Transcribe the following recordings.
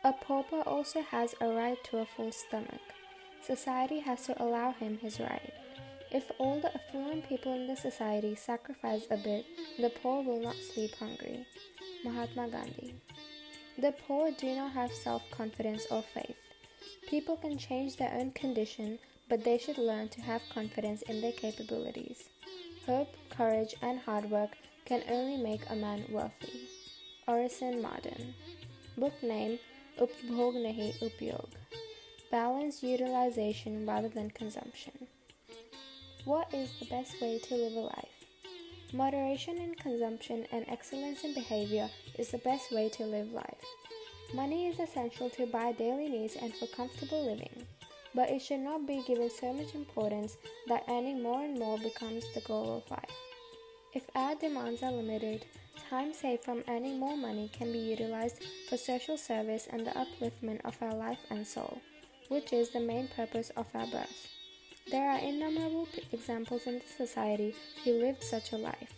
A pauper also has a right to a full stomach. Society has to allow him his right. If all the affluent people in the society sacrifice a bit, the poor will not sleep hungry. Mahatma Gandhi. The poor do not have self-confidence or faith. People can change their own condition, but they should learn to have confidence in their capabilities. Hope, courage, and hard work can only make a man wealthy. Orison Marden. Book name Upbhog Nahi Upyog. Balanced utilization rather than consumption. What is the best way to live a life? Moderation in consumption and excellence in behavior is the best way to live life. Money is essential to buy daily needs and for comfortable living, but it should not be given so much importance that earning more and more becomes the goal of life. If our demands are limited, time saved from earning more money can be utilized for social service and the upliftment of our life and soul, which is the main purpose of our birth. There are innumerable examples in the society who lived such a life.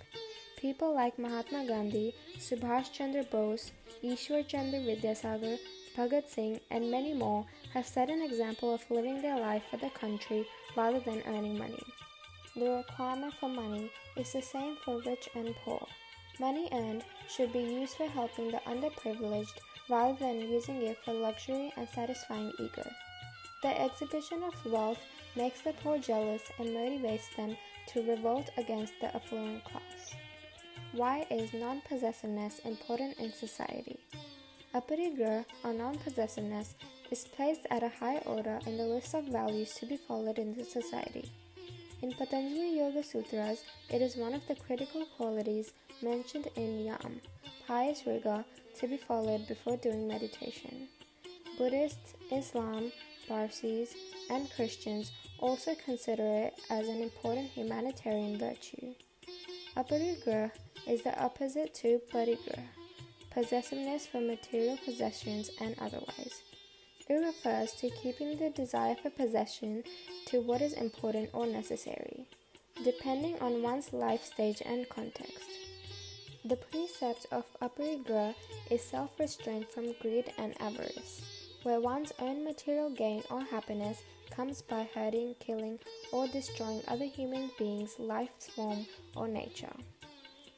People like Mahatma Gandhi, Subhash Chandra Bose, Ishwar Chandra Vidyasagar, Bhagat Singh, and many more have set an example of living their life for the country rather than earning money. The requirement for money is the same for rich and poor. Money earned should be used for helping the underprivileged rather than using it for luxury and satisfying ego. The exhibition of wealth makes the poor jealous and motivates them to revolt against the affluent class. Why is non-possessiveness important in society? Aparigraha or non-possessiveness is placed at a high order in the list of values to be followed in the society. In Patanjali Yoga Sutras, it is one of the critical qualities mentioned in Yam, pious rigor, to be followed before doing meditation. Buddhists, Islam, Parsis, and Christians also consider it as an important humanitarian virtue. Aparigraha is the opposite to parigraha, possessiveness for material possessions and otherwise. It refers to keeping the desire for possession to what is important or necessary, depending on one's life stage and context. The precept of aparigraha is self-restraint from greed and avarice, where one's own material gain or happiness comes by hurting, killing, or destroying other human beings' life form or nature.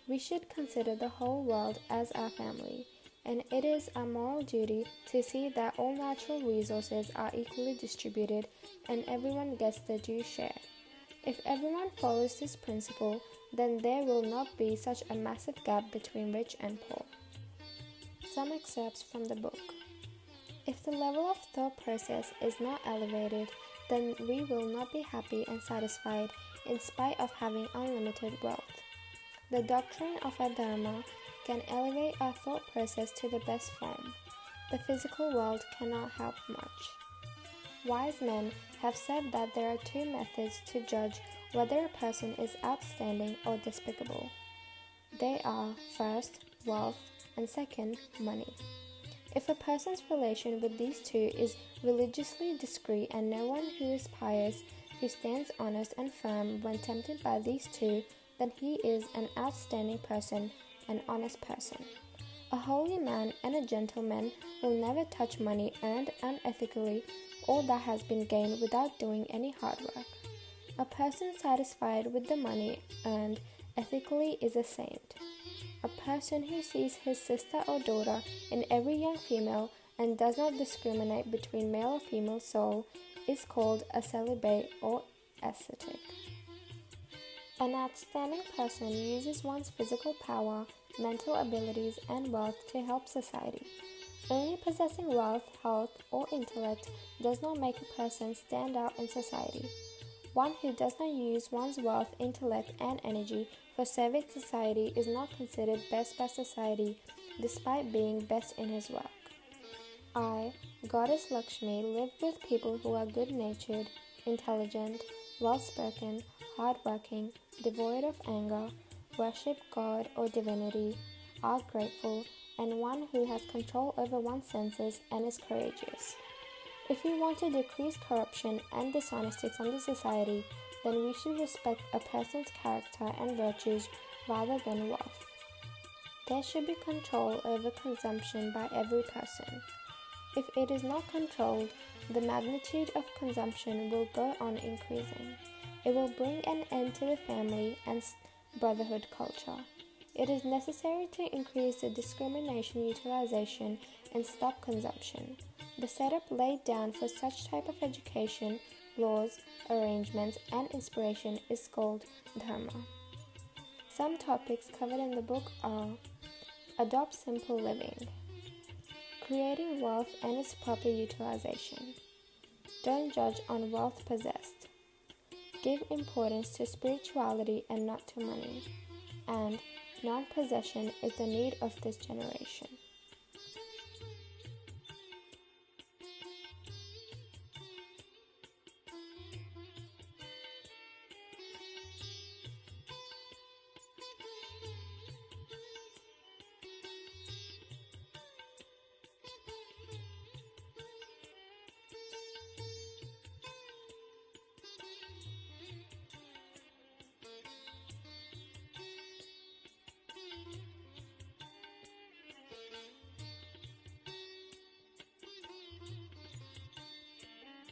We should consider the whole world as our family, and it is our moral duty to see that all natural resources are equally distributed and everyone gets their due share. If everyone follows this principle, then there will not be such a massive gap between rich and poor. Some excerpts from the book. If the level of thought process is not elevated, then we will not be happy and satisfied in spite of having unlimited wealth. The doctrine of our Dharma can elevate our thought process to the best form. The physical world cannot help much. Wise men have said that there are two methods to judge whether a person is outstanding or despicable. They are, first, wealth, and second, money. If a person's relation with these two is religiously discreet and no one who is pious, who stands honest and firm when tempted by these two, then he is an outstanding person, an honest person. A holy man and a gentleman will never touch money earned unethically or that has been gained without doing any hard work. A person satisfied with the money earned ethically is a saint. A person who sees his sister or daughter in every young female and does not discriminate between male or female soul is called a celibate or ascetic. An outstanding person uses one's physical power, mental abilities, and wealth to help society. Only possessing wealth, health, or intellect does not make a person stand out in society. One who does not use one's wealth, intellect, and energy for serving society is not considered best by society, despite being best in his work. I, Goddess Lakshmi, live with people who are good-natured, intelligent, well-spoken, hard-working, devoid of anger, worship God or divinity, are grateful, and one who has control over one's senses and is courageous. If we want to decrease corruption and dishonesty from the society, then we should respect a person's character and virtues rather than wealth. There should be control over consumption by every person. If it is not controlled, the magnitude of consumption will go on increasing. It will bring an end to the family and brotherhood culture. It is necessary to increase the discrimination, utilization, and stop consumption. The setup laid down for such type of education, laws, arrangements, and inspiration is called dharma. Some topics covered in the book are: adopt simple living, creating wealth and its proper utilization, don't judge on wealth possessed, give importance to spirituality and not to money, and non-possession is the need of this generation.